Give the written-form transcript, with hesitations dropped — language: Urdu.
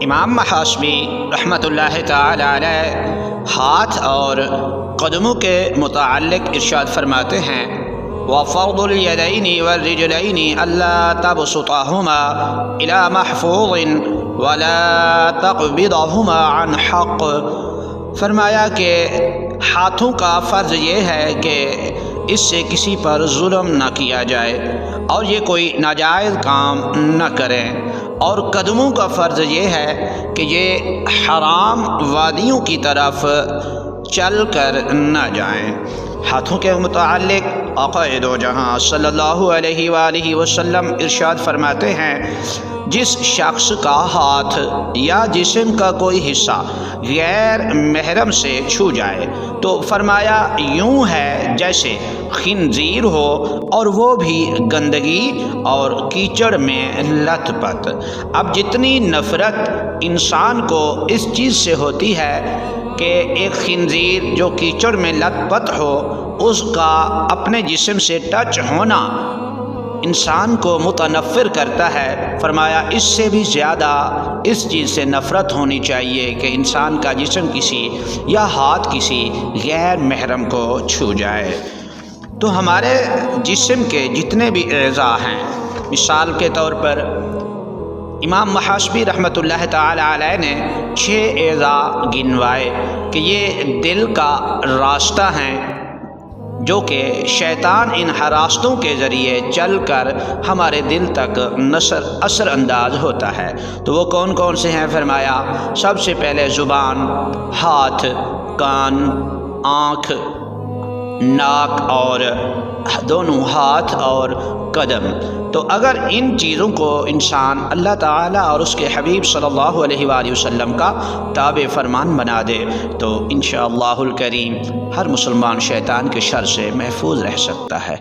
امام محاشبی رحمۃ اللہ تعالی علیہ ہاتھ اور قدموں کے متعلق ارشاد فرماتے ہیں وَفَرْضُ الْيَدَيْنِ وَالرِّجْلَيْنِ أَلَّا تَبْسُطَهُمَا إِلَى مَحْفُوظٍ وَلَا تَقْبِضَهُمَا عَنْ حَقٍّ۔ فرمایا کہ ہاتھوں کا فرض یہ ہے کہ اس سے کسی پر ظلم نہ کیا جائے اور یہ کوئی ناجائز کام نہ کریں، اور قدموں کا فرض یہ ہے کہ یہ حرام وادیوں کی طرف چل کر نہ جائیں۔ ہاتھوں کے متعلق آقا دو جہاں صلی اللہ علیہ وآلہ وسلم ارشاد فرماتے ہیں جس شخص کا ہاتھ یا جسم کا کوئی حصہ غیر محرم سے چھو جائے تو فرمایا یوں ہے جیسے خنزیر ہو اور وہ بھی گندگی اور کیچڑ میں لت پت۔ اب جتنی نفرت انسان کو اس چیز سے ہوتی ہے کہ ایک خنزیر جو کیچڑ میں لت پت ہو اس کا اپنے جسم سے ٹچ ہونا انسان کو متنفر کرتا ہے، فرمایا اس سے بھی زیادہ اس چیز سے نفرت ہونی چاہیے کہ انسان کا جسم کسی یا ہاتھ کسی غیر محرم کو چھو جائے۔ تو ہمارے جسم کے جتنے بھی اعضاء ہیں، مثال کے طور پر امام محاشبی رحمۃ اللہ تعالی علیہ نے 6 اعضاء گنوائے کہ یہ دل کا راستہ ہیں جو کہ شیطان ان راستوں کے ذریعے چل کر ہمارے دل تک اثر انداز ہوتا ہے۔ تو وہ کون کون سے ہیں؟ فرمایا سب سے پہلے زبان، ہاتھ، کان، آنکھ، ناک اور دونوں ہاتھ اور قدم۔ تو اگر ان چیزوں کو انسان اللہ تعالیٰ اور اس کے حبیب صلی اللہ علیہ وآلہ وسلم کا تابع فرمان بنا دے تو انشاءاللہ الکریم ہر مسلمان شیطان کے شر سے محفوظ رہ سکتا ہے۔